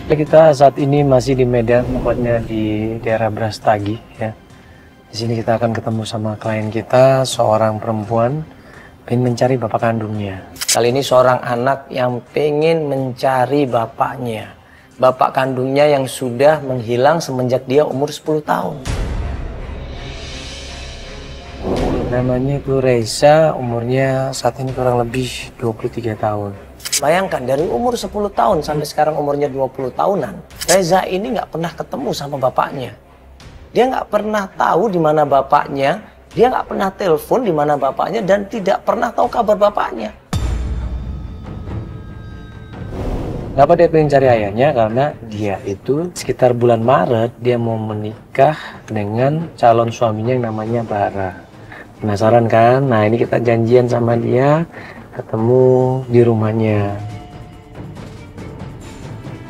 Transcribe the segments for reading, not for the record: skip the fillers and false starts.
Kita saat ini masih di Medan, tepatnya di daerah Brastagi ya. Di sini kita akan ketemu sama klien kita, seorang perempuan pengen mencari bapak kandungnya. Kali ini seorang anak yang pengen mencari bapaknya. Bapak kandungnya yang sudah menghilang semenjak dia umur 10 tahun. Namanya itu Reza, umurnya saat ini kurang lebih 23 tahun. Bayangkan dari umur 10 tahun sampai sekarang umurnya 20 tahunan, Reza ini nggak pernah ketemu sama bapaknya. Dia nggak pernah tahu di mana bapaknya, dia nggak pernah telepon di mana bapaknya, dan tidak pernah tahu kabar bapaknya. Kenapa dia pengen cari ayahnya? Karena dia itu sekitar bulan Maret dia mau menikah dengan calon suaminya yang namanya Bara. Penasaran kan? Nah ini kita janjian sama dia, ketemu di rumahnya.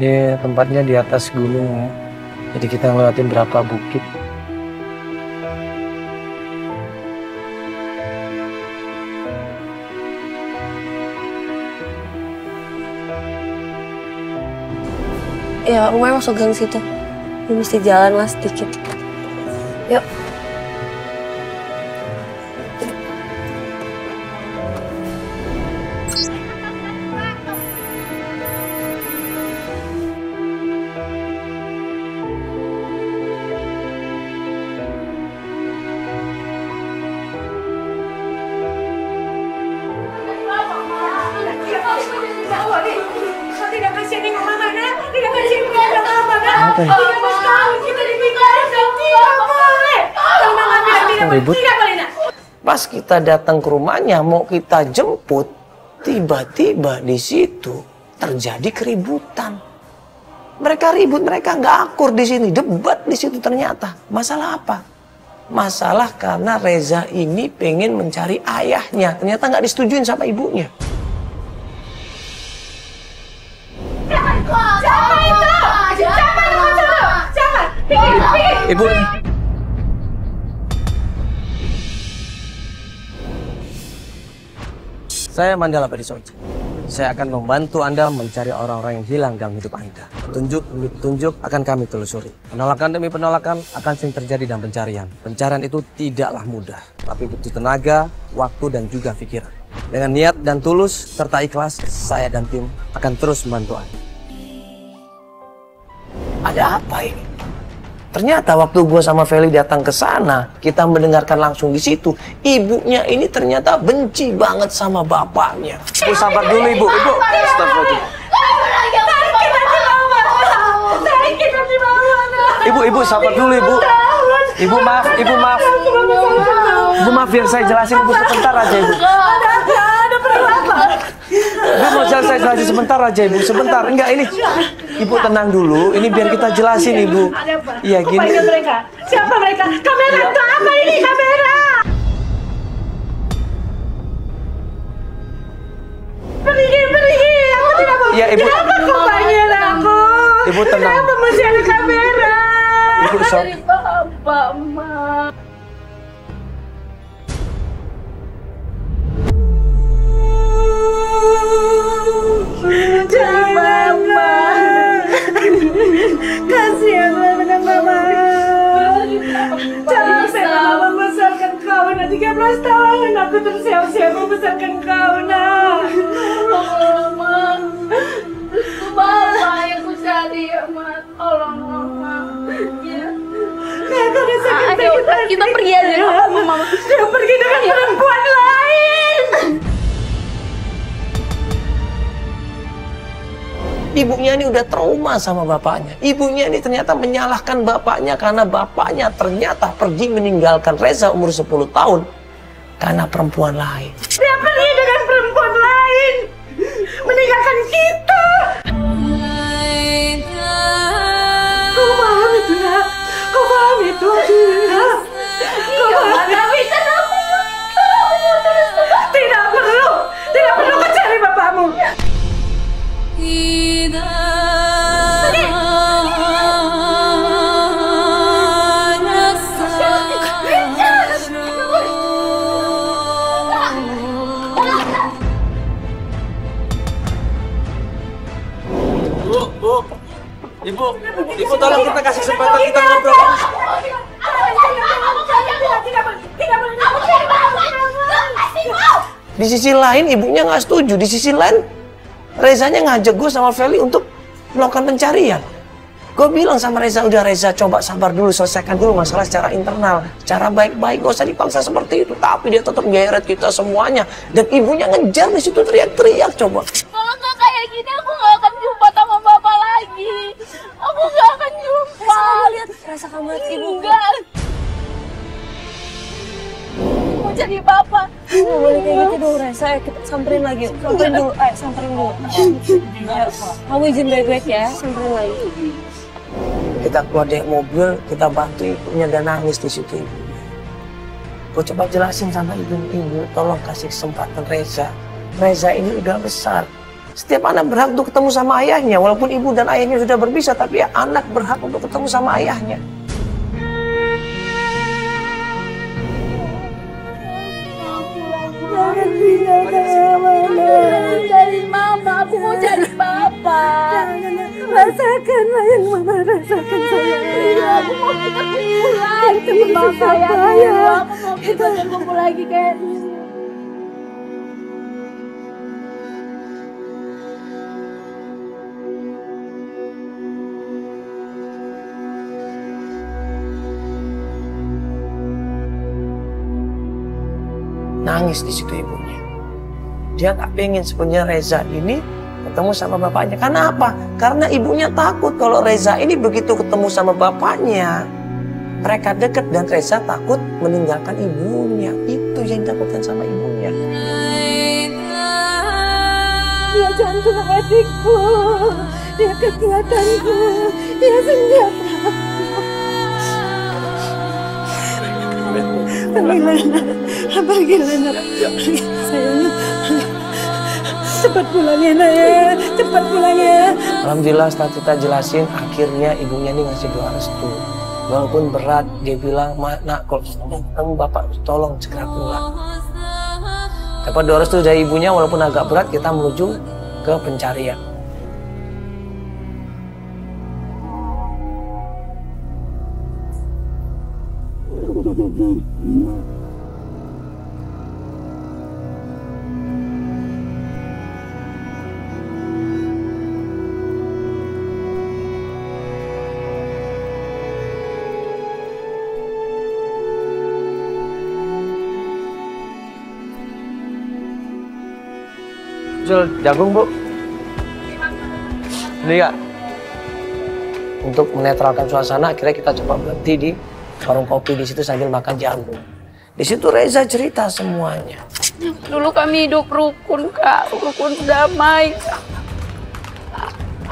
Ini tempatnya di atas gunung ya. Jadi kita ngelewatin berapa bukit. Ya, rumahnya masuk gang situ. Lu mesti jalan lah sedikit. Yuk. Ribut. Pas kita datang ke rumahnya mau kita jemput, tiba-tiba di situ terjadi keributan. Mereka ribut, mereka nggak akur di sini, debat di situ ternyata. Masalah apa? Masalah karena Reza ini pengen mencari ayahnya, ternyata nggak disetujuin sama ibunya. Ibu. Saya Mandala Badisoji. Saya akan membantu Anda mencari orang-orang yang hilang dalam hidup Anda. Petunjuk demi petunjuk akan kami telusuri. Penolakan demi penolakan akan sering terjadi dalam pencarian. Pencarian itu tidaklah mudah, tapi butuh tenaga, waktu, dan juga pikiran. Dengan niat dan tulus serta ikhlas, saya dan tim akan terus membantu Anda. Ada apa ini? Ternyata waktu gue sama Feli datang ke sana, kita mendengarkan langsung di situ, ibunya ini ternyata benci banget sama bapaknya. Bu, sabar dulu ibu. Ibu, Ibu, sabar dulu ibu. Ibu maaf. Ibu maaf, biar saya jelasin ibu sebentar aja ibu. Ibu mau saya jelasin sebentar aja ibu, sebentar. Enggak ini. Ibu tenang dulu, ini biar kita jelasin ibu. Iya gini. Mereka? Siapa mereka? Kamera itu apa ini kamera? Pergi, aku tidak mau. Iya ibu. Kenapa kau panggil aku? Ibu tenang. Kenapa masih ada kamera? Ibu sok. Dari bapak, Ma. Jangan, Mama. Kasihan anak Mama. Capek Mama membesarkan kau, nak 13 tahun aku tersiap-siap membesarkan kau, nak. Mama, itu Mama yang ku cari ya, Ma. Tolong Mama. Ya. Kita pergi aja, Mama. Dia pergi dengan perempuan lain. Ibunya ini udah trauma sama bapaknya. Ibunya ini ternyata menyalahkan bapaknya karena bapaknya ternyata pergi meninggalkan Reza umur 10 tahun karena perempuan lain. Dia pergi dengan perempuan lain, meninggalkan kita. Kau paham itu, nak? Kau paham itu, nak? Kau paham? Tidak perlu kau cari bapakmu. Di sisi lain ibunya nggak setuju, di sisi lain Rezanya ngajak gue sama Feli untuk melakukan pencarian. Gue bilang sama Reza, udah Reza coba sabar dulu, selesaikan dulu masalah secara internal, secara baik-baik, gak usah dipaksa seperti itu. Tapi dia tetap geret kita semuanya, dan ibunya ngejar di situ teriak-teriak. Coba. Kalau nggak kayak gini aku nggak akan jumpa sama bapak lagi. Aku nggak akan jumpa. Lihat rasa kamu ibu. Enggak. Mau jadi bapak. Nggak boleh kayak gitu dong Reza, kita samperin lagi. Samperin dulu, samperin dulu. Kamu izin baik-baik ya, samperin lagi. Kita keluar dari mobil, kita bantu ibunya dan nangis di situ ibunya. Gue coba jelasin sama ibu, tolong kasih kesempatan Reza. Reza ini udah besar. Setiap anak berhak untuk ketemu sama ayahnya. Walaupun ibu dan ayahnya sudah berpisah, tapi anak berhak untuk ketemu sama ayahnya. Jangan tinggalkan jadi mama, aku mau jadi papa. Rasakanlah yang mama rasakan sayang. Aku mau kita kumpul lagi, papa ya. Aku mau kita kumpul lagi kayak dulu. Nangis di situ ibunya. Dia nggak pengen sebenarnya Reza ini ketemu sama bapaknya. Karena apa? Karena ibunya takut kalau Reza ini begitu ketemu sama bapaknya, mereka deket dan Reza takut meninggalkan ibunya. Itu yang ditakutkan sama ibunya. Dia jantung adikku, dia kekuatanku, dia senjata. Bagaimana? Sayang, cepat pulang ya nak ya, cepat pulang ya. Alhamdulillah setelah kita jelasin, akhirnya ibunya ini ngasih doa restu. Walaupun berat, dia bilang, nak kalau kamu bapak tolong segera pulang. Dapat doa restu dari ibunya, walaupun agak berat, kita menuju ke pencarian. Jual jagung, Bu. Ini Kak. Untuk menetralkan suasana, akhirnya kita coba berhenti di warung kopi di situ sambil makan jagung. Di situ Reza cerita semuanya. Dulu kami hidup rukun, Kak. Rukun damai.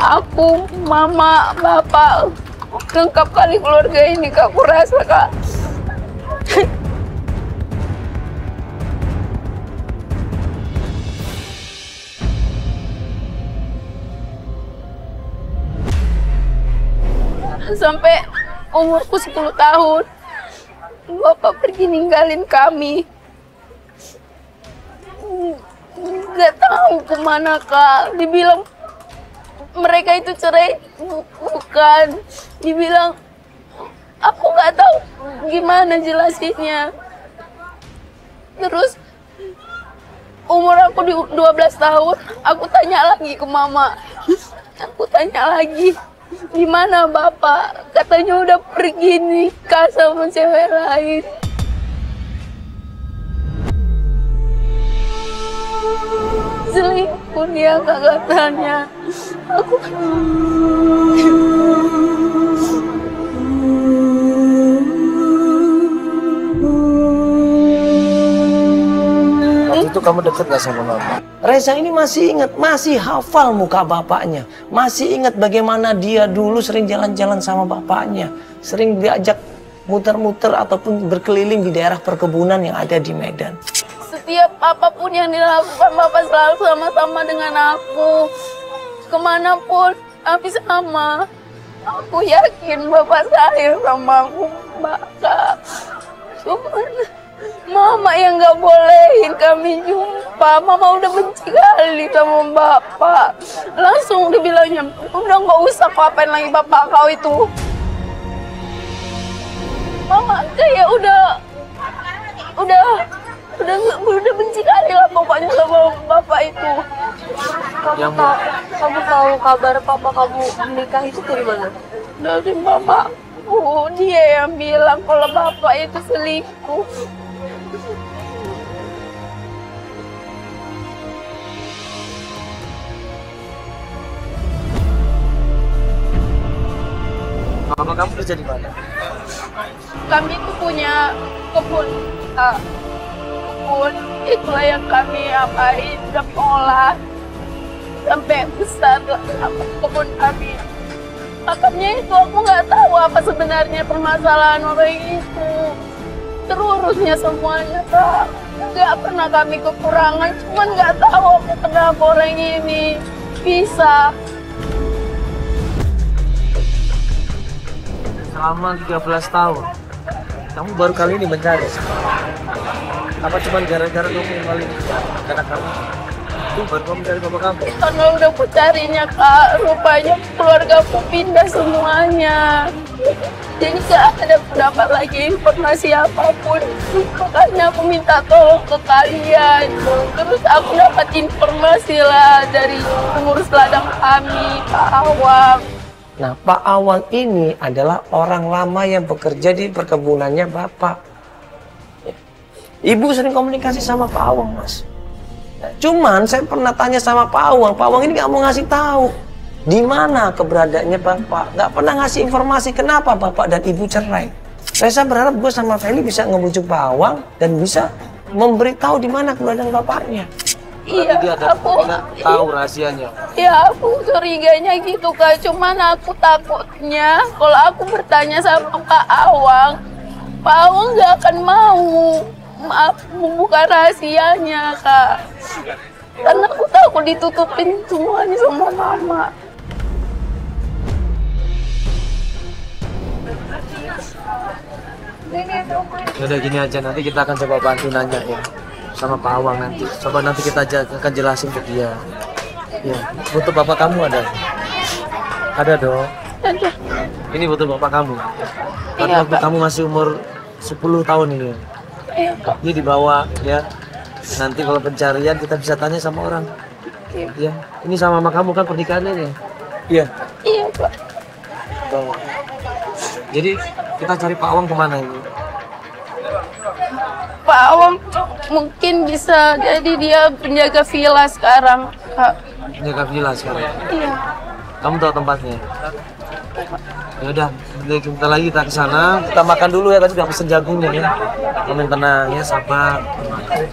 Aku, mama, bapak, lengkap kali keluarga ini, Kak. Aku rasa, Kak. Sampai umurku 10 tahun, bapak pergi ninggalin kami. Gak tahu kemana, Kak. Dibilang mereka itu cerai, bukan. Dibilang aku gak tahu gimana jelasinnya. Terus umur aku di 12 tahun, aku tanya lagi ke mama. Aku tanya lagi, gimana bapak? Katanya udah pergi nikah sama cewek lain. Selingkuh dia, katanya. Aku waktu itu kamu deket gak sama mama? Reza ini masih ingat, masih hafal muka bapaknya. Masih ingat bagaimana dia dulu sering jalan-jalan sama bapaknya. Sering diajak muter-muter ataupun berkeliling di daerah perkebunan yang ada di Medan. setiap apapun yang dilakukan, bapak selalu sama-sama dengan aku. Kemanapun, tapi sama. Aku yakin bapak sayang sama aku, Kak. Cuman mama yang gak bolehin kami jumpa. Mama udah benci kali sama bapak. Langsung dibilangnya, udah gak usah kau apain lagi bapak kau itu. Aku udah benci kali lah pokoknya sama bapak itu. Kamu tahu kabar papa kamu menikah itu dari mana? Dari mamaku, dia yang bilang kalau bapak itu selingkuh. Mama kamu kerja di mana? Kami itu punya kebun, Kak. Kebun itulah yang kami apain, kami olah sampai besar kebun kami. Makanya itu aku nggak tahu apa sebenarnya permasalahan orang itu. Terurusnya semuanya, Kak. Nggak pernah kami kekurangan, cuman nggak tahu kenapa orang ini bisa. Selama 13 tahun, kamu baru kali ini mencari. Apa cuma gara-gara kamu yang paling karena kamu itu baru kamu mencari papa kamu? Karena udah aku carinya, Kak, rupanya keluarga aku pindah semuanya. Jadi gak ada pendapat lagi informasi apapun. Makanya aku minta tolong ke kalian. Terus aku dapat informasi lah dari pengurus ladang kami, Pak Awang. Nah, Pak Awang ini adalah orang lama yang bekerja di perkebunannya Bapak. Ibu sering komunikasi sama Pak Awang, Mas. Nah, cuman saya pernah tanya sama Pak Awang ini nggak mau ngasih tahu di mana keberadaannya Bapak. Nggak pernah ngasih informasi kenapa Bapak dan Ibu cerai. Saya berharap gue sama Feli bisa ngebujuk Pak Awang dan bisa memberitahu di mana keberadaan Bapaknya. Iya, aku tahu rahasianya. Ya, aku curiganya gitu, Kak. Cuman aku takutnya kalau aku bertanya sama Pak Awang nggak akan mau membuka rahasianya, Kak. Karena aku takut ditutupin semuanya sama Mama. Udah gini aja, nanti kita akan coba bantu nanya ya sama Pak Awang nanti. Coba nanti kita akan jelasin ke dia. Ya, foto bapak kamu ada? Ada dong. Ada. Ini foto bapak kamu. Tapi Iya, waktu Kak. kamu masih umur 10 tahun ini. Iya, Kak. Ini dibawa ya. Nanti kalau pencarian kita bisa tanya sama orang. Iya. Ya, ini sama mama kamu kan pernikahannya ya? Iya. Iya, Pak. Tuh. Jadi kita cari Pak Awang kemana ini? Pak Awang mungkin bisa jadi dia penjaga villa sekarang, Kak. Jaga villa sekarang. Iya. Kamu tahu tempatnya? Ya udah, bentar lagi kita ke sana. Kita makan dulu ya, tadi udah pesen jagungnya ya. Kamu tenang ya, sabar.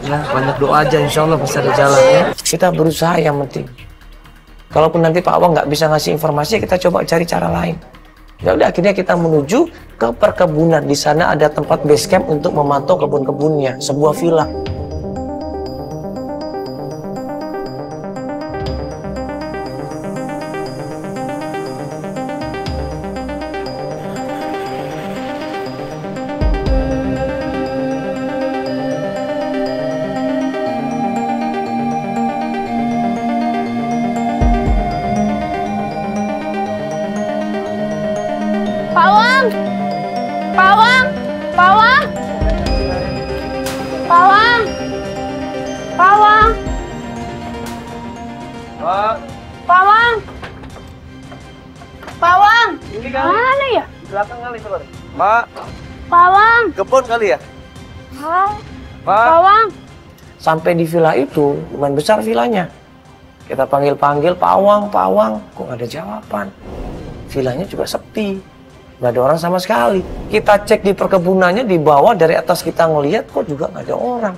Ya, banyak doa aja, insya Allah pasti ada jalan ya. Kita berusaha yang penting. Kalaupun nanti Pak Awang nggak bisa ngasih informasi, kita coba cari cara lain. Ya udah, akhirnya kita menuju ke perkebunan. Di sana ada tempat base camp untuk memantau kebun-kebunnya, sebuah villa. Pawang! Pawang! Pawang! Pawang! Pawang! Pak, Pawang! Pawang! ini kali. Mana ya? Belakang kali, coba. Pak, Pawang! kebun kali ya? Hah? Pak. Pawang! Sampai di villa itu, lumayan besar villanya. Kita panggil-panggil, Pak Awang, kok nggak ada jawaban. Villanya juga sepi, nggak ada orang sama sekali. Kita cek di perkebunannya, di bawah dari atas kita ngelihat, kok juga nggak ada orang.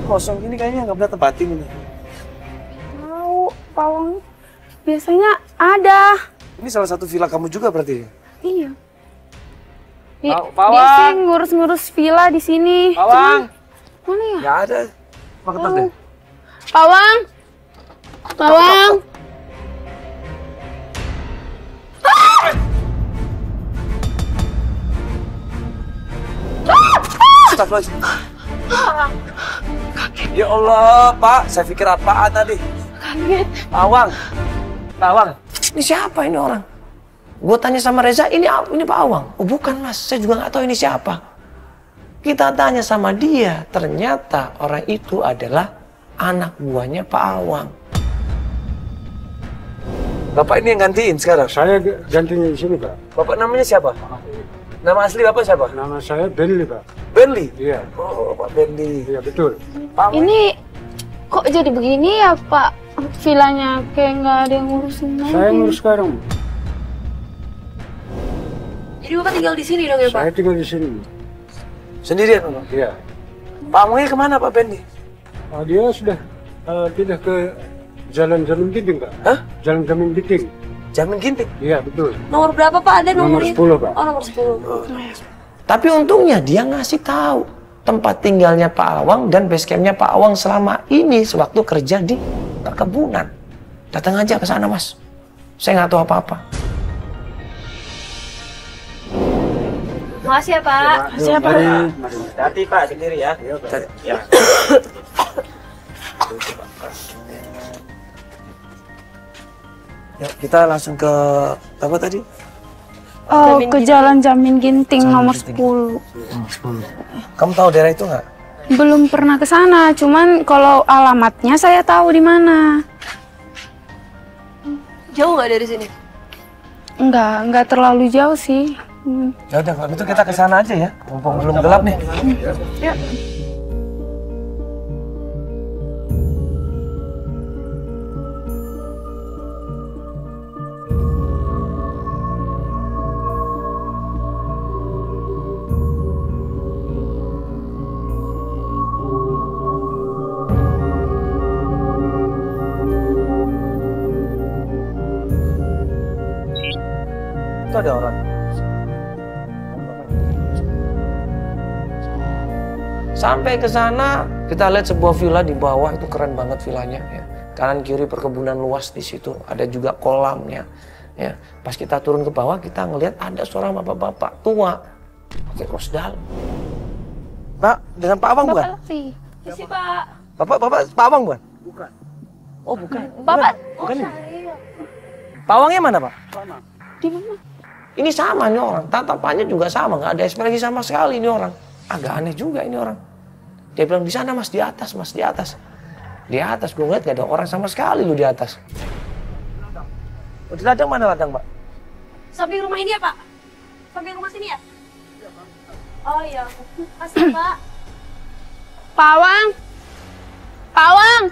Kosong ini kayaknya nggak pernah tempatin ini. Tahu, Pawang. Biasanya ada. Ini salah satu villa kamu juga berarti? Iya. Pawang. Dia sih ngurus-ngurus villa di sini. Pawang. Mana ya? Nggak ada. Pak ketok deh. Pawang. Pawang. Astagfirullahaladzim. Ya Allah, Pak. Saya pikir apaan tadi? Kaget. Awang. Ini siapa ini orang? Gue tanya sama Reza, ini Pak Awang. Oh bukan Mas, saya juga nggak tahu ini siapa. Kita tanya sama dia, ternyata orang itu adalah anak buahnya Pak Awang. Bapak ini yang gantiin sekarang? Saya gantinya di sini, Pak. Bapak namanya siapa? Nama asli Bapak siapa? Nama saya Benly, Pak. Benly? Iya. Oh, Pak Benly. Iya, betul. Pak, Ini kok jadi begini ya Pak? Vilanya kayak nggak ada yang ngurusin lagi. Saya ngurus sekarang. Jadi Bapak tinggal di sini dong ya, Pak? Saya tinggal di sini. sendirian Bapak? Iya. Pak Awangnya kemana Pak Benly? Dia sudah pindah ke Jalan Jamin Ginting, Pak. Hah? Jalan Jamin Ginting. Jamin Ginting? Iya, betul. Nomor berapa, Pak? Ada Nomor nomornya? 10, Pak. Oh, nomor 10. Tapi untungnya dia ngasih tahu tempat tinggalnya Pak Awang dan base campnya Pak Awang selama ini sewaktu kerja di perkebunan. Datang aja ke sana, Mas. Saya nggak tahu apa-apa. Makasih ya, Pak. Makasih ya, Pak. Hati Pak sendiri ya. Ya. Ya, kita langsung ke apa tadi? Oh, ke Jalan Jamin Ginting Jamin nomor Ginting. 10. Kamu tahu daerah itu nggak? Belum pernah ke sana, cuman kalau alamatnya saya tahu di mana. Jauh nggak dari sini? Enggak terlalu jauh sih. Ya udah, kalau gitu kita ke sana aja ya. Mumpung belum gelap nih. Ya. Itu ada orang. Sampai ke sana, kita lihat sebuah villa di bawah, itu keren banget villanya ya. Kanan kiri perkebunan luas di situ, ada juga kolamnya. Ya, pas kita turun ke bawah, kita ngelihat ada seorang bapak-bapak tua pakai kaos dalam. Pak, dengan Pak Awang bukan? Lutfi. Ya sih, Pak. Bapak Pak Awang bukan? Bukan. Oh, bukan. Bapak Bukan ini. Pak Awangnya mana, Pak? di mana? Ini sama nih orang, tatapannya juga sama, nggak ada ekspresi sama sekali ini orang. Agak aneh juga ini orang. Dia bilang di sana Mas, di atas Mas, di atas. Di atas, gue ngeliat gak ada orang sama sekali lu di atas. Di ladang mana ladang, Pak? Samping rumah ini ya, Pak? Samping rumah sini ya? Oh iya. Makasih, Pak. Pawang. Pawang.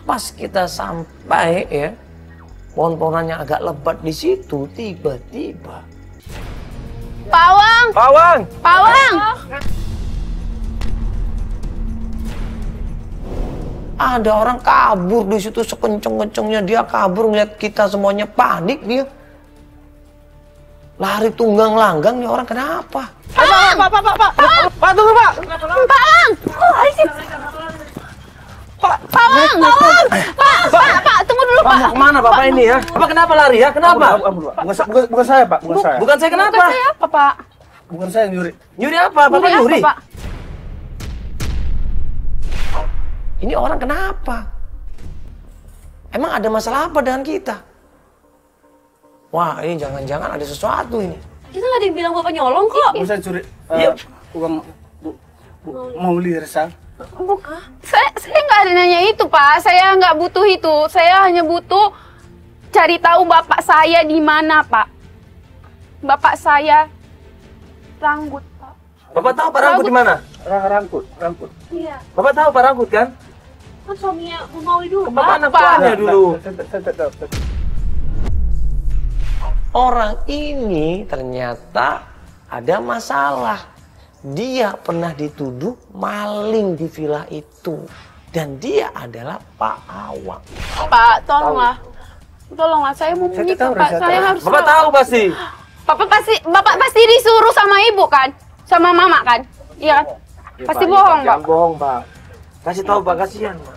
Pas kita sampai ya, pohon-pohonannya agak lebat di situ, tiba-tiba. Pawang. Pawang! Pawang. Ada orang kabur di situ sekenceng-kencengnya, dia kabur ngeliat kita semuanya panik dia. Lari tunggang langgang nih orang, kenapa? Pak tunggu Pak. Pawang. Pawang. Pak, tunggu dulu, Pak, Pak. mau kemana Bapak ini ya? Bapak kenapa lari ya? Kenapa? Bukan saya, Pak. Bukan saya. Bukan saya kenapa? Bukan saya apa, Pak? Bukan saya yang nyuri. Nyuri apa? Bapak Nyuri nyuri? apa, Pak? Ini orang kenapa? Emang ada masalah apa dengan kita? Wah, ini jangan-jangan ada sesuatu ini. Kita nggak ada yang bilang Bapak nyolong kok. Bukan saya curi Iya. uang mau beli resal. Saya nggak ada nanya itu, Pak. Saya nggak butuh itu. Saya hanya butuh cari tahu bapak saya di mana, Pak. Bapak saya Ranggut, Pak. Bapak tahu Pak Rangkut di mana? Rangkut. Iya. Bapak tahu Pak Rangkut kan? Kan suaminya Bu Mauli dulu, Bapak Pak. anak buahnya dulu. Saya tak tahu. Orang ini ternyata ada masalah. Dia pernah dituduh maling di villa itu. Dan dia adalah Pak Awang. Pak, tolonglah. Tolonglah, saya mau Saya menikah, tahu, Pak. saya Saya tahu. harus Bapak tahu pasti. Bapak pasti disuruh sama ibu kan? Sama mama kan? Iya kan? Pasti bohong, Pak. Jangan bohong, Pak. Kasih tahu Pak, kasihan, Pak.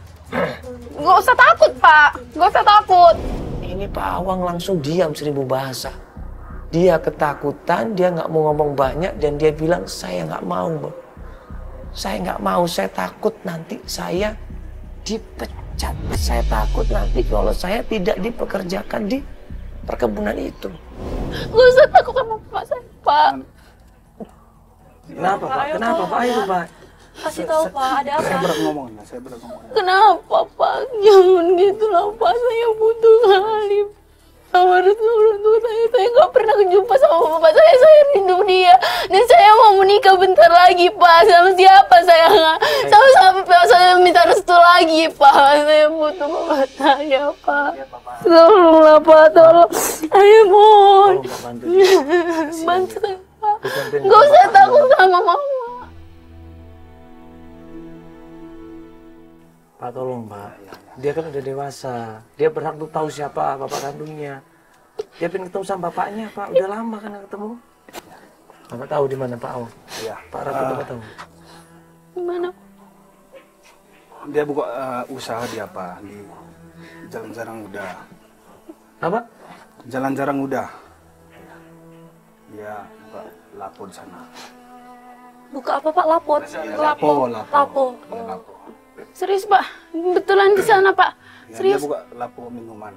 Gak usah takut, Pak. Gak usah takut. Ini Pak Awang langsung diam 1000 bahasa. Dia ketakutan, dia nggak mau ngomong banyak, dan dia bilang, saya nggak mau, Bang. Saya nggak mau, saya takut nanti saya dipecat. Saya takut nanti kalau saya tidak dipekerjakan di perkebunan itu. Gak usah takut sama bapak saya, Pak. Kenapa Pak? Kenapa Pak? Ayo Pak. Kasih tahu Pak, ada apa? Saya berat ngomong. Kenapa Pak? Jangan gitu lah Pak, saya butuh sekali. Sama Rasulullah saya nggak pernah jumpa sama bapak saya rindu dia. Dan saya mau menikah bentar lagi Pak. Sama siapa saya nggak? Sama saya minta restu lagi Pak. Saya butuh bapak saya Pak. Tolonglah Pak, tolong. Ayo mohon. Bantu saya Pak. Nggak usah takut sama mama. Pak tolong Pak, dia kan udah dewasa, dia berhak untuk tahu siapa bapak kandungnya. Dia pengen ketemu sama bapaknya Pak, udah lama kan nggak ketemu. Bapak tahu di mana Pak Aw? Iya. Pak Rangkut Bapak tahu? Di mana? Dia buka usaha di apa? Di Jalan Jarang Uda. Apa? Jalan Jarang Uda. Dia buka lapo di sana. Buka apa Pak? Lapor. Lapo. Oh. Lapo. Serius Pak? Betulan di sana Pak? Ya, Serius? dia buka lapo minuman.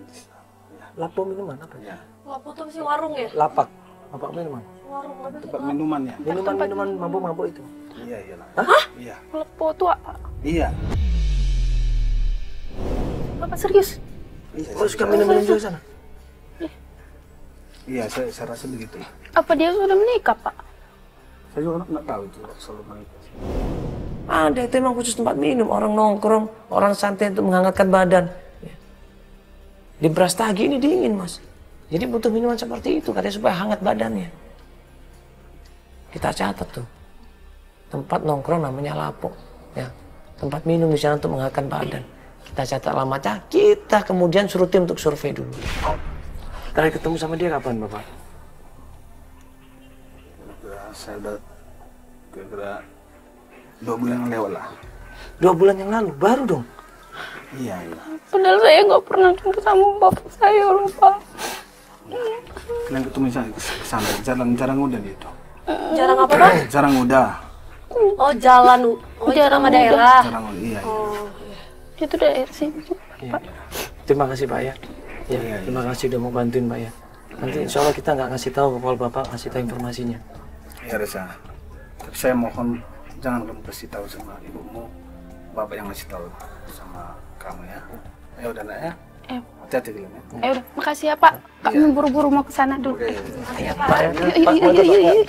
Lapo minuman apa ya? Lapor tuh masih warung ya? Lapak. Lapak minuman. Warung apa? Tempat minumannya. Minuman mabuk-mabuk itu. Iya, iyalah. Hah? Iya. Lepo tua Pak. Iya. Bapak serius? Iya, Oh suka minum-minum juga sana? Iya, saya rasa begitu. Apa dia sudah menikah Pak? Saya juga nggak tahu itu selalu begitu. Ada itu emang khusus tempat minum, orang nongkrong, orang santai untuk menghangatkan badan. Di Brastagi ini dingin Mas, jadi butuh minuman seperti itu katanya supaya hangat badannya. Kita catat tuh, tempat nongkrong namanya Lapo, ya, tempat minum di sana untuk menghangatkan badan. Kita catat alamatnya, kita kemudian suruh tim untuk survei dulu. Terakhir ketemu sama dia kapan Bapak? Saya udah kira-kira 2 bulan yang lewat lah. 2 bulan yang lalu, baru dong? Iya. Padahal saya nggak pernah jumpa sama bapak saya loh Pak. Kalian ketemu ke sana, Jalan Jarang Uda gitu. Jarang apa Pak? Jarang Uda. Oh jalan. Oh Jarang nama daerah. Jarang Uda, iya. Oh. Itu daerah sini Iya. Terima kasih Pak ya. Ya, terima kasih udah mau bantuin Pak ya. Nanti insya Allah kita nggak kasih tahu kalau Bapak kasih tahu informasinya. Ya Reza. Tapi saya mohon jangan kamu kasih tahu sama ibumu. Bapak yang kasih tahu sama kamu ya. Ya udah nak ya. Hati-hati kalian ya. udah, makasih ya Pak. Kami buru-buru mau ke sana dulu. Iya Pak ya. Yuk.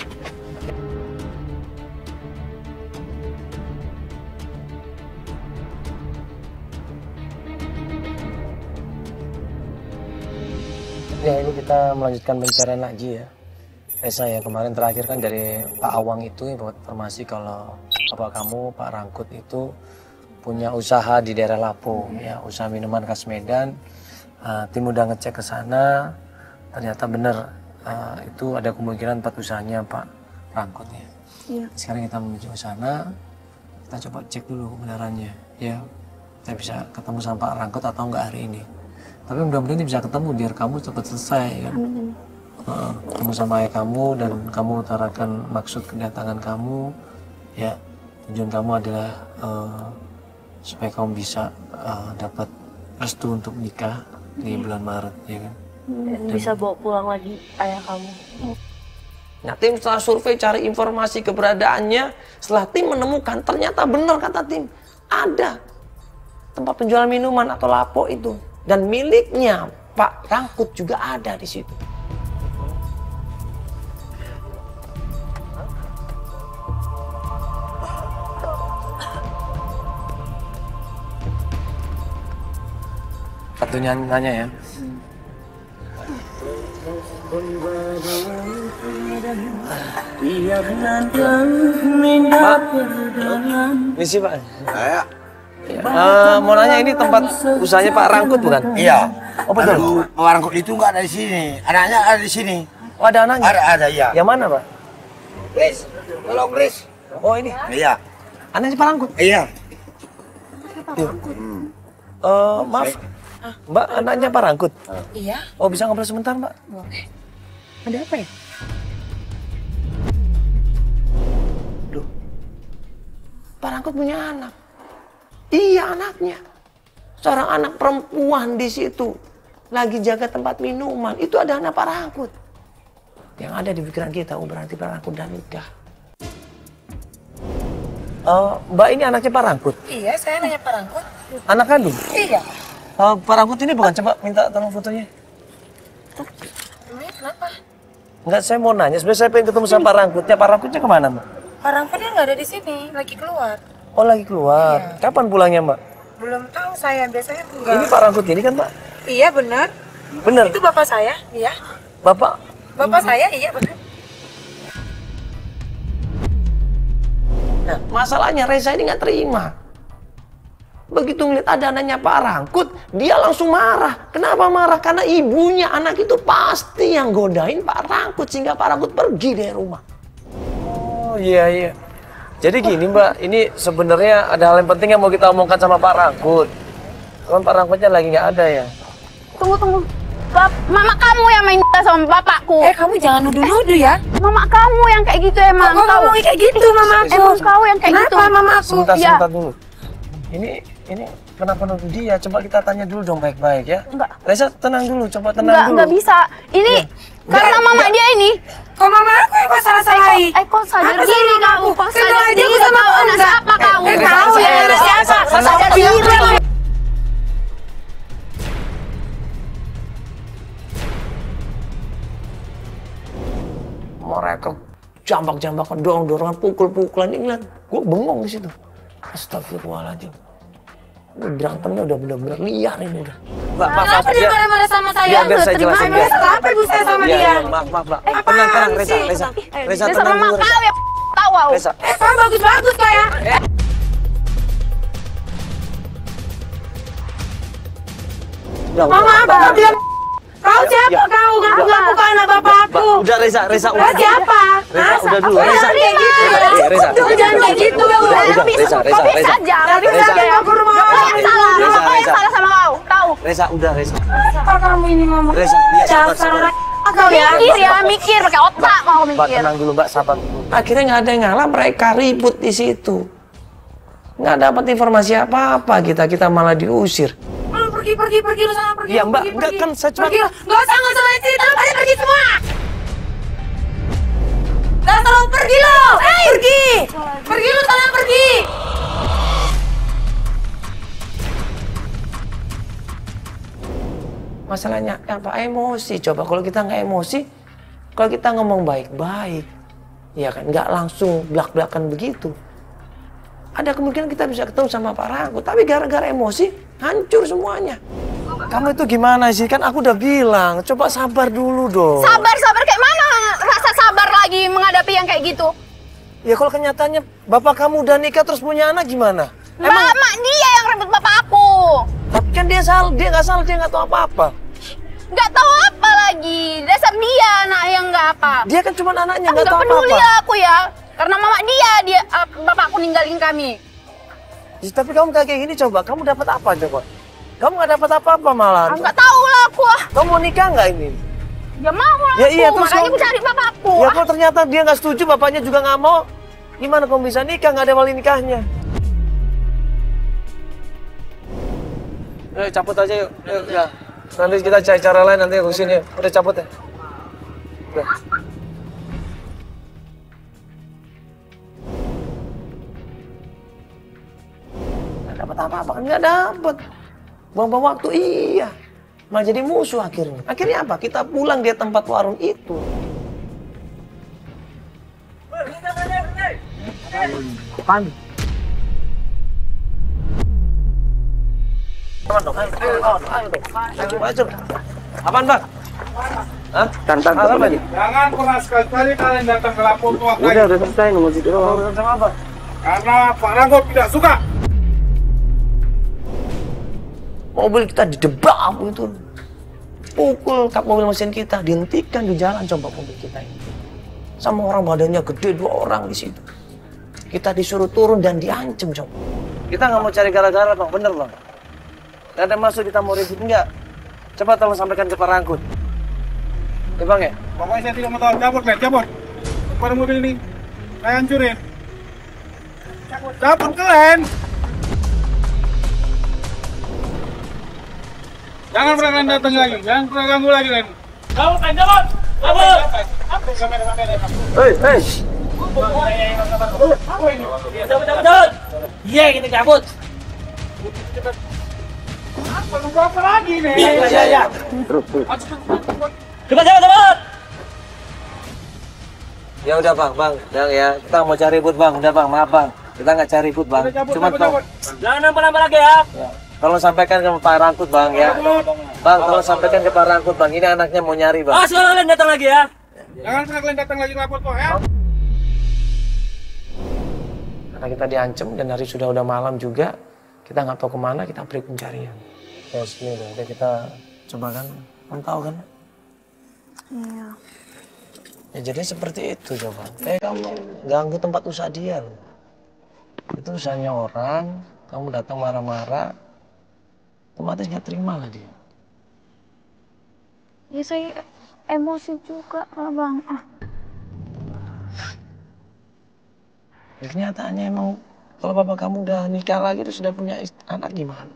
Ya ini kita melanjutkan pencarian lagi ya. Saya kemarin terakhir kan dari Pak Awang itu buat informasi kalau bapak kamu Pak Rangkut itu punya usaha di daerah Lapo ya, usaha minuman khas Medan. Tim udah ngecek ke sana, ternyata benar itu ada kemungkinan tempat usahanya Pak Rangkut ya. Iya. Sekarang kita menuju ke sana, kita coba cek dulu kebenarannya ya. Kita bisa ketemu sama Pak Rangkut atau enggak hari ini. Tapi mudah-mudahan bisa ketemu biar kamu cepat selesai kan. Ketemu sama ayah kamu dan kamu utarakan maksud kedatangan kamu ya, tujuan kamu adalah supaya kamu bisa dapat restu untuk nikah di bulan Maret ya kan. Dan bisa bawa pulang lagi ayah kamu. Nah tim setelah survei cari informasi keberadaannya, setelah tim menemukan ternyata benar kata tim ada tempat penjualan minuman atau Lapo itu dan miliknya Pak Rangkut juga ada di situ. Satunya nanya ya. Pak, misi Pak. Saya. Mau nanya ini tempat usahanya Pak Rangkut bukan? Iya. Oh betul. Pak Rangkut itu nggak ada di sini. Anaknya ada di sini. Oh ada anaknya? Ada iya. Yang mana Pak? Chris, tolong Chris. Oh ini. Iya. Anaknya Pak Rangkut? Iya. Maaf. Mbak anaknya Pak Rangkut? Iya. Oh bisa ngobrol sebentar Mbak? Boleh. Ada apa ya? Loh. Pak Rangkut punya anak. Iya anaknya. Seorang anak perempuan di situ. Lagi jaga tempat minuman. Itu ada anak Pak Rangkut. Yang ada di pikiran kita, oh berarti Pak Rangkut udah nikah. Mbak ini anaknya Pak Rangkut? Iya, saya nanya Pak Rangkut. Anak kandung? Iya. Pak Rangkut ini bukan, coba minta tolong fotonya. Emangnya kenapa? Enggak, saya mau nanya. Sebenarnya saya pengen ketemu sama Pak Rangkutnya. Pak Rangkutnya kemana, Mbak? Pak Rangkutnya nggak ada di sini, lagi keluar. Oh, lagi keluar. Iya. Kapan pulangnya, Mbak? Belum tahu saya, biasanya enggak. Ini Pak Rangkut ini kan, Mbak? Iya, benar. Bener. Itu bapak saya, iya. Bapak? Bapak saya, iya benar. Nah, masalahnya Reza ini nggak terima. Begitu ngeliat ada anaknya Pak Rangkut, dia langsung marah. Kenapa marah? Karena ibunya anak itu pasti yang godain Pak Rangkut sehingga Pak Rangkut pergi dari rumah. Oh iya iya. Jadi gini Mbak, ini sebenarnya ada hal yang penting yang mau kita omongkan sama Pak Rangkut. Cuman Pak Rangkutnya lagi nggak ada ya. Tunggu. Mama kamu yang main sama bapakku. Kamu jangan nuduh-nuduh ya. Mama kamu yang kayak gitu emang. Kok ngomongnya kayak gitu, mama aku? Emang kau yang kayak gitu. Kenapa mama aku? Sebentar dulu. Ini kenapa nuduh dia? Coba kita tanya dulu dong baik-baik ya. Enggak. Reza tenang dulu, coba tenang dulu. Enggak bisa. Ini karena mama dia ini. Kok mama aku yang kok salah-salahi? Kok sadar diri kamu? Kok sadar diri sama kau anak siapa kamu? Tahu ya anak siapa? Kok sadar diri? Mereka jambak-jambakan, dorong-dorongan, pukul-pukulan, ingat. Gue bengong di situ. Astagfirullahaladzim. Berantemnya udah benar-benar liar ini udah. Mbak, maaf. Kenapa dia marah-marah sama saya? Biar saya jelasin. Apa ibu saya sama dia? Maaf. Tenang, Reza. Reza, tenang dulu, Reza. Tahu. Reza. Kau bagus-bagus kok ya. Mama, bapak bilang kau siapa kau? Kamu melakukan anak bapakku. Udah Reza. Kau siapa? Reza, udah dulu. Reza, kayak gitu. Reza. Jangan kayak gitu. Reza. Apa yang salah sama kau? Tahu? Reza, udah Reza. Apa kamu ini ngomong? Reza, Dasar orang kau ya. Mikir pakai otak mau Mbak, mikir. tenang dulu Mbak, sabar dulu. Akhirnya nggak ada yang ngalah, mereka ribut di situ. Nggak dapat informasi apa-apa, kita malah diusir. Pergi lu sana pergi. Iya Mbak, enggak kan saya cuma... Pergi, nggak usah cerita, lu pada pergi semua. Dasar lu pergi lo. Pergi lu sana pergi. Masalahnya apa? Emosi. Coba kalau kita nggak emosi, kalau kita ngomong baik-baik, ya kan nggak langsung belak-belakan begitu. Ada kemungkinan kita bisa ketemu sama Pak Rangkut, tapi gara-gara emosi hancur semuanya. Kamu itu gimana sih? Kan aku udah bilang, coba sabar dulu dong. Sabar kayak mana? Rasa sabar lagi menghadapi yang kayak gitu. Ya kalau kenyataannya bapak kamu udah nikah terus punya anak gimana? Mak dia yang rebut bapak aku. Tapi kan dia nggak salah, dia nggak tahu apa-apa. Nggak tahu apa lagi, dasar dia anak yang nggak apa. Dia kan cuma anaknya, nggak tahu peduli apa-apa. aku ya, karena mama dia bapakku ninggalin kami. Ya, tapi kamu kayak gini coba, kamu dapat apa coba? Kamu nggak dapat apa-apa malah. Nggak tahu lah aku. Kamu mau nikah nggak ini? Ya mau lah Ya aku, iya, terus makanya aku cari bapakku. Ya kalau ternyata dia nggak setuju, bapaknya juga nggak mau, gimana kamu bisa nikah? Nggak ada wali nikahnya. Ayo cabut aja yuk, ya. Nanti kita cari cara lain, nanti urusin ya. Udah cabut ya. Udah. Nggak dapat apa-apa kan? Nggak dapat. Buang-buang waktu, iya. Malah jadi musuh akhirnya. Akhirnya apa? Kita pulang di tempat warung itu. Apaan? Ayo, maju. Apaan, Bang? Hah? Tantan apa nih? Jangan pernah sekali-kali kalian datang ke lapor tua lagi. Udah selesai, nomor situ. Sama apa? Karena Pak Rangkut tidak suka. Mobil kita didebak itu. Pukul kap mobil mesin kita, dihentikan di jalan coba mobil kita ini. Sama orang badannya gede, 2 orang di situ. Kita disuruh turun dan diancam coba. Kita nggak mau cari gara-gara Bang, bener Bang. Gak ada maksud kita mau ribut, enggak. Coba tolong sampaikan ke Pak Rangkut. Ya Bang ya? Pokoknya saya tidak mau tahu, cabut. Pada mobil ini, saya hancurin. Cabut kalian. Jangan pernah kalian datang lagi, jangan pernah ganggu lagi kalian. Cabut. Hei, Iya, kita cabut. Apa lagi nih? Iya. Cepat. Ya udah bang, ya kita mau cari ribut bang, udah bang, maaf bang, kita nggak cari ribut bang, cuma Jangan nambah-nambah lagi ya. tolong sampaikan ke Pak Rangkut bang ya, bang tolong sampaikan ke Pak Rangkut bang, ini anaknya mau nyari bang. Sekarang kalian datang lagi ya. Jangan pernah kalian datang lagi lapor kok ya. Karena kita diancam dan hari udah malam juga, kita nggak tahu kemana, kita break pencarian. Ya sini udah kita coba kan, kamu tahu kan? Iya. Ya jadi seperti itu coba. Kamu ganggu tempat usaha dia loh. Itu usahanya orang, kamu datang marah-marah, otomatis nggak terima lah dia. Ya saya emosi juga bang. Ya, kenyataannya emang kalau bapak kamu udah nikah lagi terus sudah punya anak gimana?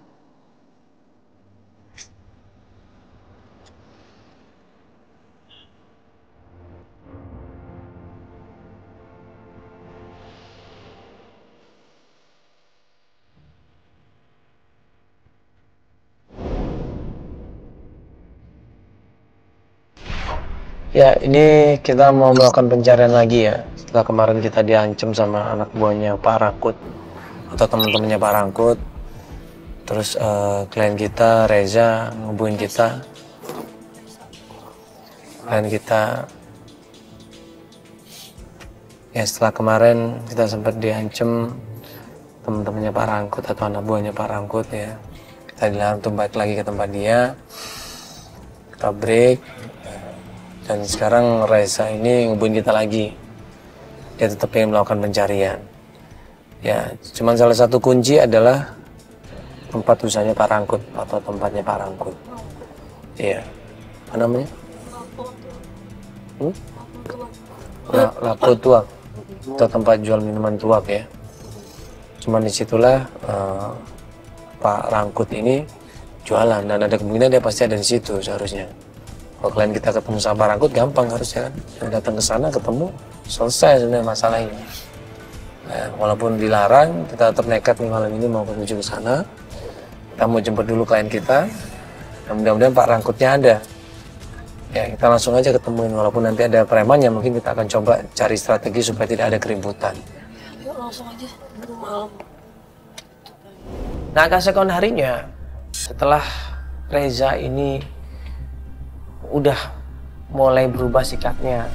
Ya, ini kita mau melakukan pencarian lagi ya. Setelah kemarin kita diancam sama anak buahnya Pak Rangkut atau teman-temannya Pak Rangkut. Terus klien kita Reza ngehubungin kita. Klien kita ya setelah kemarin kita sempat diancam teman-temannya Pak Rangkut atau anak buahnya Pak Rangkut ya. Kita dilarang untuk balik lagi ke tempat dia. Kita break. Dan sekarang Reza ini ngubungin kita lagi. Dia tetap ingin melakukan pencarian. Ya, cuman salah satu kunci adalah tempat usahanya Pak Rangkut atau tempatnya Pak Rangkut. Iya. Apa namanya? Lapo Tuak. Atau tempat jual minuman tuak ya. Cuman disitulah Pak Rangkut ini jualan dan ada kemungkinan dia pasti ada di situ seharusnya. Kalau kalian kita ketemu sama Pak Rangkut gampang harusnya kan. Datang ke sana ketemu selesai sebenarnya masalah ini. Nah, walaupun dilarang kita tetap nekat nih malam ini mau menuju ke sana. Kita mau jemput dulu klien kita. Dan mudah-mudahan Pak Rangkutnya ada. Ya kita langsung aja ketemuin walaupun nanti ada preman yang mungkin kita akan coba cari strategi supaya tidak ada keributan. Yuk langsung aja. Nah keesokan harinya setelah Reza ini udah mulai berubah sikapnya,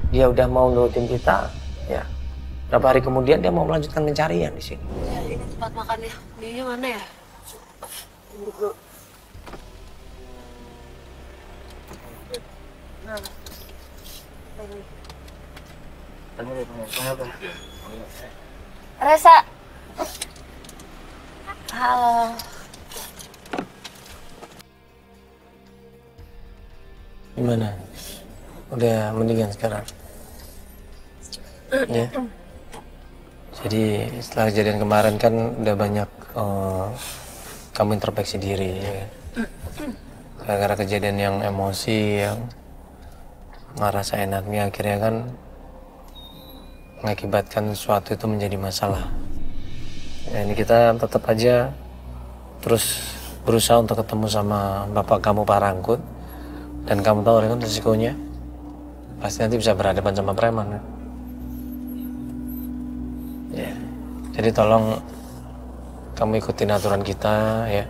dia udah mau nurutin kita, ya. Berapa hari kemudian dia mau melanjutkan pencarian di sini. Ya, ini tempat makannya. Dia mana ya? Reza. Halo. Gimana? Udah mendingan sekarang? Ya. Jadi setelah kejadian kemarin kan udah banyak kamu introspeksi diri ya kan? Gara-gara kejadian yang emosi yang marah seenaknya akhirnya kan mengakibatkan sesuatu itu menjadi masalah. Ya, ini kita tetap aja terus berusaha untuk ketemu sama bapak kamu Pak Rangkut. Dan kamu tahu kan resikonya pasti nanti bisa berhadapan sama preman kan? Ya. Jadi tolong kamu ikutin aturan kita ya.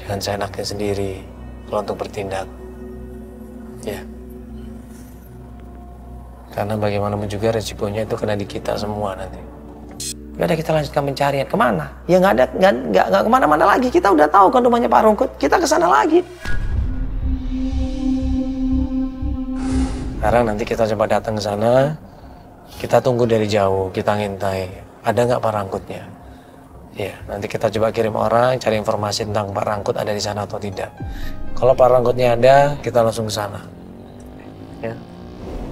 Jangan seenaknya sendiri kalau untuk bertindak. Ya. Karena bagaimanapun juga resikonya itu kena di kita semua nanti. Gak ada kita lanjutkan pencarian. Kemana? Ya nggak kemana-mana lagi. Kita udah tahu kan rumahnya Pak Rangkut. Kita kesana lagi. Sekarang nanti kita coba datang ke sana, kita tunggu dari jauh, kita ngintai. Ada nggak Pak Rangkutnya? Ya, nanti kita coba kirim orang, cari informasi tentang Pak Rangkut ada di sana atau tidak. Kalau Pak Rangkutnya ada, kita langsung ke sana. Ya.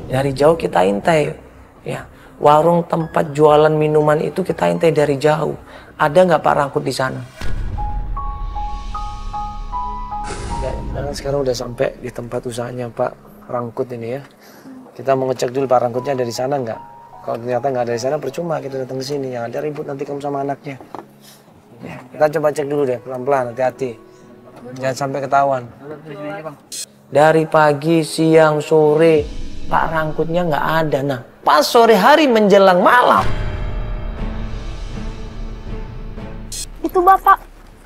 Dari jauh kita intai. Ya, warung tempat jualan minuman itu kita intai dari jauh. Ada nggak Pak Rangkut di sana? Ya, sekarang udah sampai di tempat usahanya Pak Rangkut ini ya. Kita mau ngecek dulu Pak Rangkutnya dari sana nggak? Kalau ternyata nggak dari sana percuma kita datang ke sini. Yang ada ribut nanti kamu sama anaknya. Ya, kita coba cek dulu deh pelan-pelan, hati-hati. Jangan sampai ketahuan. Dari pagi, siang, sore Pak Rangkutnya nggak ada. Nah, pas sore hari menjelang malam. Itu Bapak.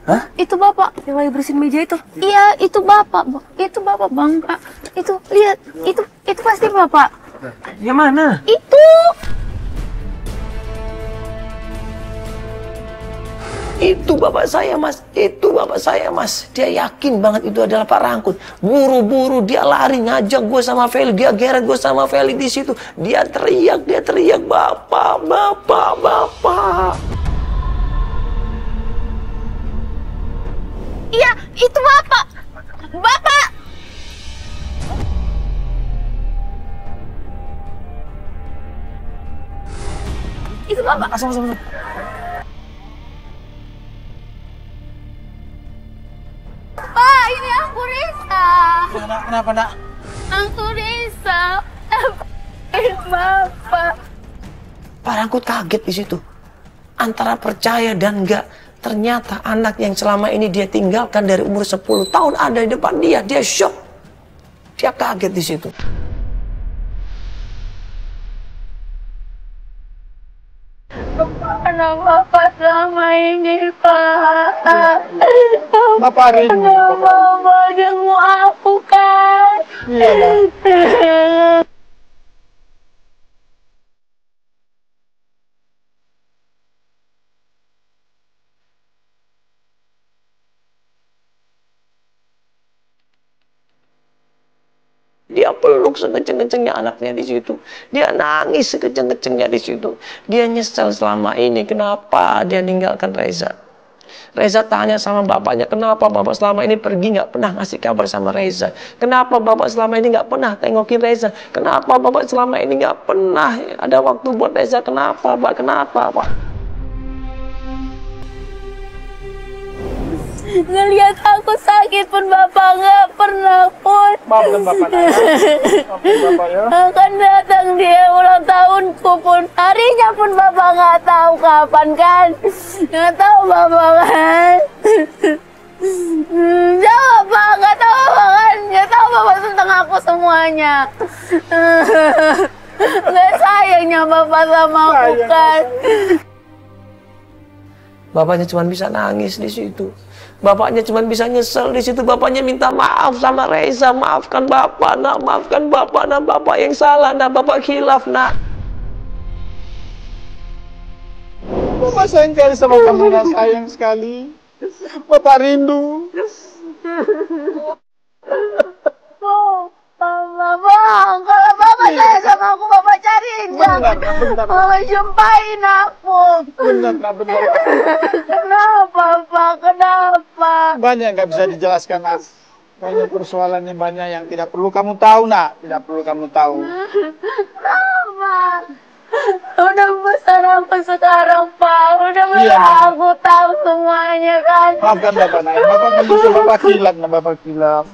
Hah? Itu Bapak yang lagi bersihin meja itu. Iya, itu Bapak. Itu Bapak, Bang. Itu lihat, itu pasti Bapak. Yang mana? Itu. Itu bapak saya mas, itu bapak saya mas. Dia yakin banget itu adalah Pak Rangkut. Buru-buru dia lari ngajak gue sama Feli, dia geret gue sama Feli di situ. Dia teriak, bapak, bapak, bapak. Iya, itu Bapak. Bapak. Itu Bapak. Sama-sama. Pak, ini aku Risa. Kenapa nak? Aku Risa. Bapak. Pak Rangkut kaget di situ. Antara percaya dan enggak. Ternyata anak yang selama ini dia tinggalkan dari umur 10 tahun ada di depan dia. Dia shock. Dia kaget di situ. Kemana Bapak selama ini, Pak? Bapak rindu. Bapak jenguk aku kan? Iya. Dia peluk sekeceng-kecengnya anaknya di situ. Dia nangis sekeceng-kecengnya di situ. Dia nyesel selama ini. Kenapa dia ninggalkan Reza? Reza tanya sama bapaknya, kenapa bapak selama ini pergi nggak pernah ngasih kabar sama Reza? Kenapa bapak selama ini nggak pernah tengokin Reza? Kenapa bapak selama ini nggak pernah ada waktu buat Reza? Kenapa, Pak? Kenapa, Pak? Ngelihat aku sakit pun Bapak nggak pernah pun. Maafkan Bapak. Maafkan Bapak ya. Akan datang dia ulang tahunku pun. Harinya pun Bapak nggak tahu kapan kan. Nggak tahu Bapak kan. Jawab Pak, nggak tahu Bapak kan. Nggak tahu Bapak tentang aku semuanya. Nggak sayangnya Bapak sama aku kan. Bapaknya cuma bisa nangis di situ. Bapaknya cuma bisa nyesel di situ. Bapaknya minta maaf sama Reza. Maafkan Bapak, nak. Maafkan Bapak, nak. Bapak yang salah, nak. Bapak khilaf, nak. Bapak sayang sekali sama kamu, nak. Sayang sekali. Bapak rindu. Bang, kalau Bapak sayang sama aku, Bapak cariin Bentar. Bapak jumpain aku. Benar. Kenapa, Pak? Kenapa? Banyak nggak bisa dijelaskan, nak. Banyak persoalan yang banyak yang tidak perlu kamu tahu, nak. Tidak perlu kamu tahu. Kenapa? Udah besar aku sekarang, Pak. Udah besar Iya. aku tahu semuanya kan. Maafkan Bapak, nak. Bapak kan bisa Bapak kilap, nak. Bapak kilap.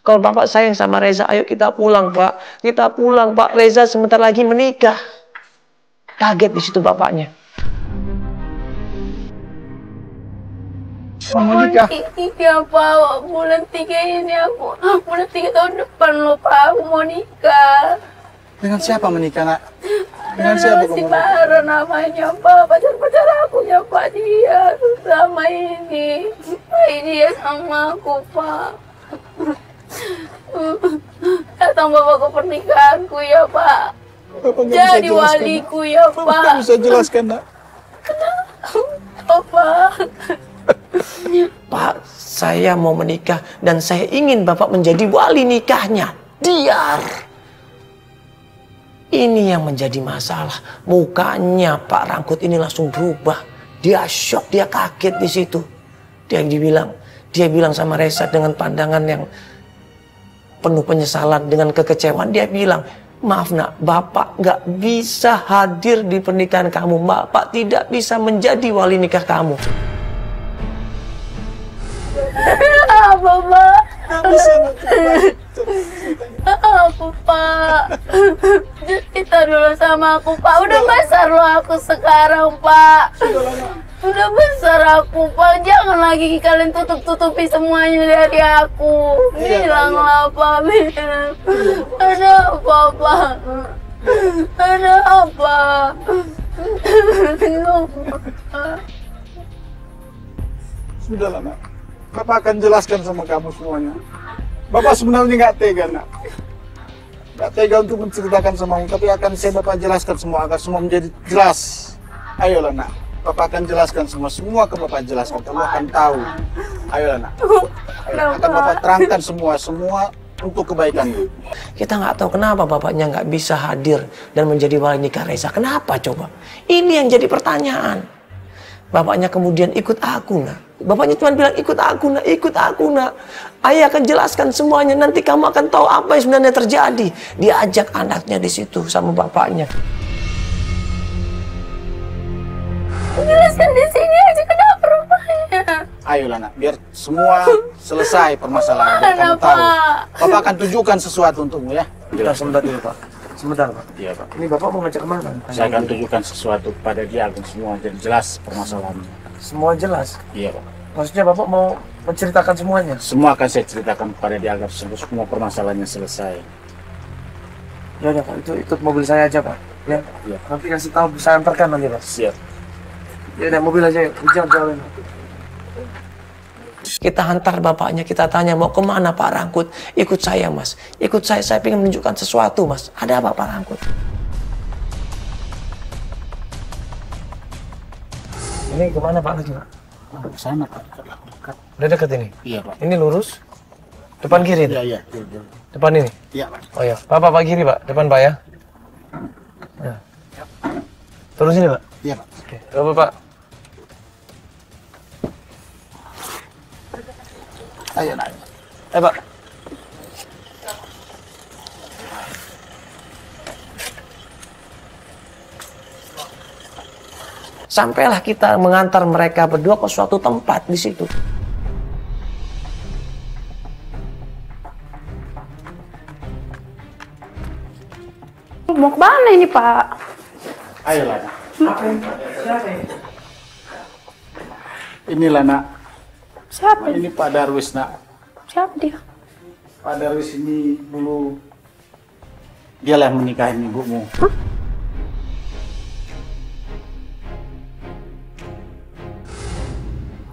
Kalau Bapak sayang sama Reza, ayo kita pulang, Pak. Kita pulang, Pak. Reza sebentar lagi menikah. Kaget di situ bapaknya. Mau nikah? Iya, Pak. Bulan 3 ini aku. Bulan 3 tahun depan loh, Pak. Aku mau nikah. Dengan siapa menikah, nak? Dengan siapa Si kamu? Bara namanya, Pak. Pacar aku ya, Pak. Dia selama ini. Dia sama aku, Pak. Datang Bapak ke pernikahanku ya, Pak. Bapak nggak bisa Jadi jelaskan, waliku ya, Bapak Pak. nggak bisa jelaskan, nak. Pak. Pak, saya mau menikah dan saya ingin Bapak menjadi wali nikahnya. Diar. Ini yang menjadi masalah. Mukanya Pak Rangkut ini langsung berubah. Dia shock, dia kaget di situ. Dia bilang sama Reza dengan pandangan yang penuh penyesalan, dengan kekecewaan. Dia bilang, maaf nak, Bapak gak bisa hadir di pernikahan kamu. Bapak tidak bisa menjadi wali nikah kamu. Apa, Pak? Aku, Pak. Cerita dulu sama aku, Pak. Udah besar loh aku sekarang, Pak. Udah besar aku, Pak. Jangan lagi kalian tutup-tutupi semuanya dari aku. Bilanglah, Pak. Bilang. Ada apa, Pak? Ada apa? Sudahlah nak, Bapak akan jelaskan sama kamu semuanya. Bapak sebenarnya nggak tega nak, nggak tega untuk menceritakan semuanya, tapi akan Bapak jelaskan semua agar semua menjadi jelas. Ayolah nak, Bapak akan jelaskan semua ke Bapak jelaskan, kamu akan tahu. Ayolah nak, akan Bapak terangkan semua untuk kebaikan. Kita nggak tahu kenapa bapaknya nggak bisa hadir dan menjadi wali nikah Reza. Kenapa coba? Ini yang jadi pertanyaan. Bapaknya kemudian ikut aku nak. Bapaknya cuma bilang ikut aku nak, ikut aku nak. Ayah akan jelaskan semuanya. Nanti kamu akan tahu apa yang sebenarnya terjadi. Dia ajak anaknya di situ sama bapaknya. Jelaskan di sini aja, kenapa rupanya? Ayolah nak, biar semua selesai permasalahan. Biar kamu tahu. Bapak akan tunjukkan sesuatu untukmu ya. Kita sebentar dulu Pak. Sebentar Pak. Iya Pak. Ini Bapak mau ngajak kemana? Saya akan tunjukkan sesuatu pada dia agar semua jadi jelas permasalahannya. Semua jelas. Iya Pak. Maksudnya Bapak mau menceritakan semuanya? Semua akan saya ceritakan kepada dia agar semua permasalahannya selesai. Ya udah Pak, itu ikut mobil saya aja Pak. Ya. Iya. Nanti kasih tahu, saya antarkan nanti Pak. Siap. Ya udah mobil aja yuk. Jalan. Kita hantar bapaknya, kita tanya mau kemana Pak Rangkut. Ikut saya Mas, ikut saya ingin menunjukkan sesuatu Mas. Ada apa Pak Rangkut? Ini kemana Pak lagi Pak? Ke sana Pak. Udah deket ini? Iya Pak. Ini lurus? Depan kiri? Iya. Depan ini? Iya Pak. Oh ya, Pak kiri Pak, depan Pak ya. Ya. Terus ini Pak? Iya Pak. Oke, coba Pak. Ayo nak. Pak. Sampailah kita mengantar mereka berdua ke suatu tempat di situ. Mau ke mana ini, Pak? Ayolah nak. Inilah nak. Siapa? Ini Pak Darwis nak. Siapa dia? Pak Darwis ini dulu dialah yang menikahi ibumu.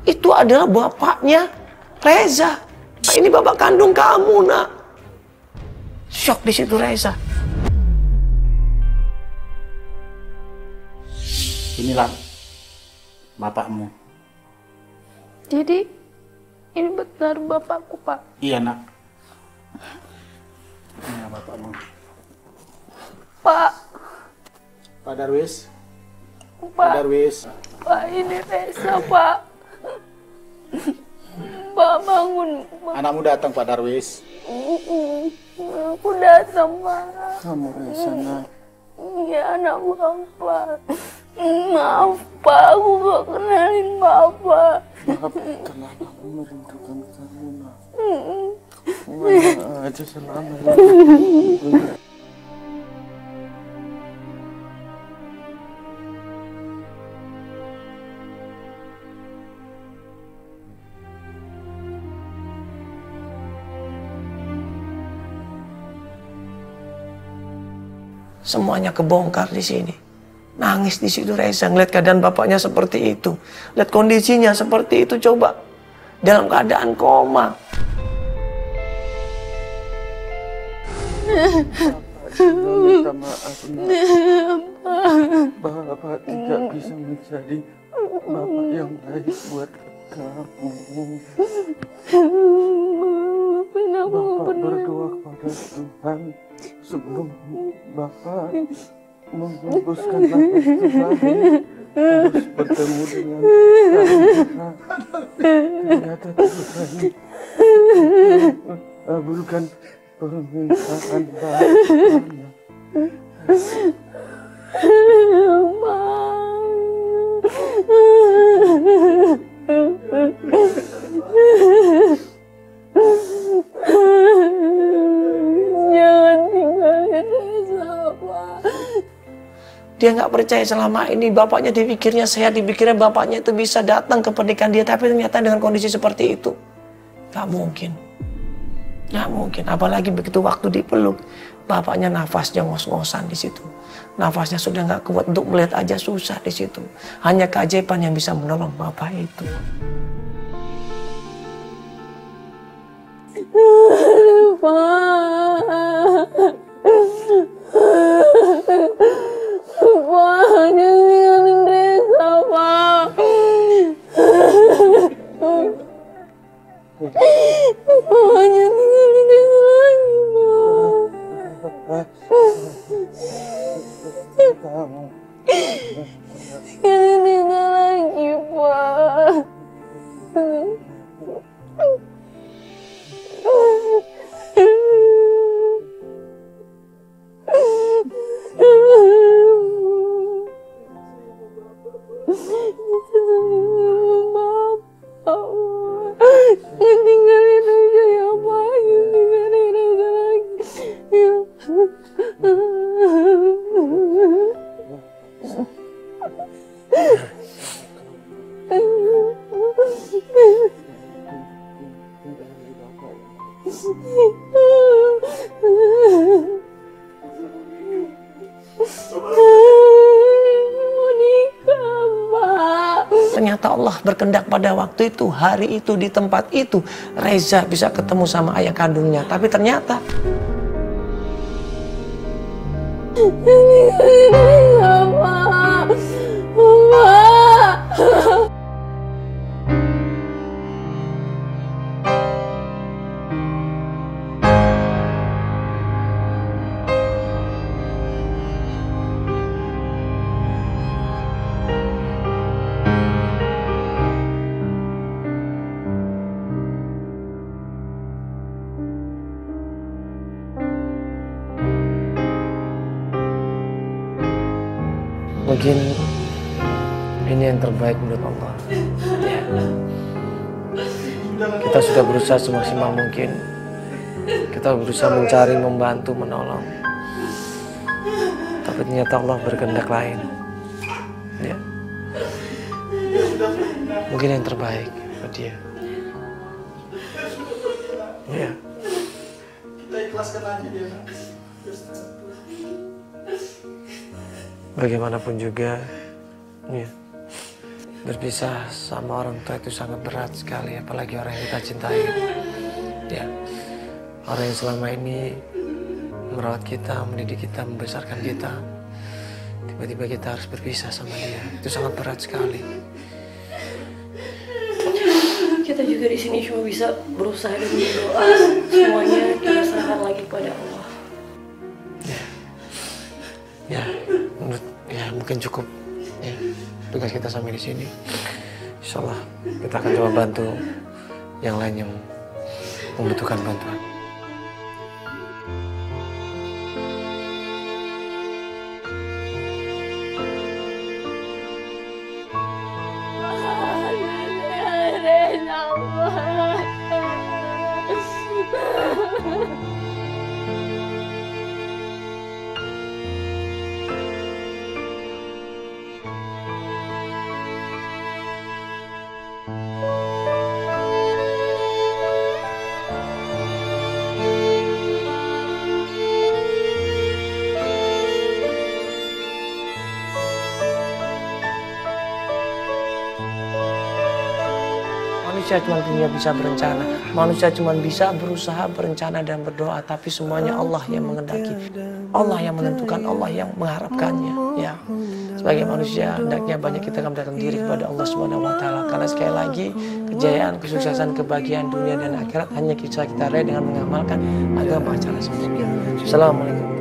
Itu adalah bapaknya Reza. Nah, ini bapak kandung kamu nak. Shock di situ Reza. Inilah bapakmu. Jadi, ini benar bapakku, Pak. Iya nak. Ini bapakmu. Pak. Pak Darwis. Pak Darwis. Pak, ini Reza, Pak. Pak, bangun. Anakmu datang Pak Darwis. Aku datang, Pak. Kamu Reza nak. Iya, anak Bapak. Maaf, Pak. Aku gak kenalin Bapak. Maafkanlah aku merindukan kamu nak. Mana aja selama Semuanya kebongkar di sini. Nangis di situ Reza ngeliat keadaan bapaknya seperti itu. Lihat kondisinya seperti itu coba. Dalam keadaan koma. minta maaf nak. Bapak tidak bisa menjadi bapak yang baik buat kamu. Maafin Bapak berdoa kepada Tuhan sebelum Bapak membuskan nafas terakhir harus bertemu dengan Tuhan. Ternyata Tuhan mengabulkan permintaan Bapaknya. Jangan tinggalin Reza, Pak. Dia nggak percaya selama ini bapaknya dipikirnya sehat, dipikirnya bapaknya itu bisa datang ke pernikahan dia, tapi ternyata dengan kondisi seperti itu nggak mungkin, nggak mungkin. Apalagi begitu waktu dipeluk, bapaknya nafasnya ngos-ngosan di situ, nafasnya sudah nggak kuat, untuk melihat aja susah di situ. Hanya keajaiban yang bisa menolong bapak itu. Pak, jangan tinggalin Reza, Pak. Pak, jangan tinggalin Reza lagi, Pak. Tinggalin Reza lagi, Pak. Tinggalin aja ya, Pak. Tinggalin aja lagi. Ya. Ternyata Allah berkehendak pada waktu itu, hari itu, di tempat itu, Reza bisa ketemu sama ayah kandungnya. Tapi ternyata mungkin ini yang terbaik menurut Allah. Ya. Kita sudah berusaha semaksimal mungkin. Kita berusaha mencari, membantu, menolong. Tapi ternyata Allah berkehendak lain. Ya. Mungkin yang terbaik buat dia. Ya. Kita ikhlaskan aja dia. Bagaimanapun juga, ya, berpisah sama orang tua itu sangat berat sekali, apalagi orang yang kita cintai. Ya, orang yang selama ini merawat kita, mendidik kita, membesarkan kita, tiba-tiba kita harus berpisah sama dia, itu sangat berat sekali. Kita juga di sini cuma bisa berusaha dan berdoa. Semuanya kita serahkan lagi kepada Allah. Ya, mungkin cukup ya tugas kita sampai di sini. Insya Allah kita akan coba bantu yang lain yang membutuhkan bantuan. Manusia cuma bisa berencana, manusia cuma bisa berusaha berencana dan berdoa, tapi semuanya Allah yang mengendaki, Allah yang menentukan, Allah yang mengharapkannya. Ya, Sebagai manusia, hendaknya banyak kita akan mendekatkan diri kepada Allah Subhanahu wa Ta'ala. Karena sekali lagi, kejayaan, kesuksesan, kebahagiaan dunia dan akhirat hanya bisa kita raih dengan mengamalkan agama secara sempurna. Assalamualaikum.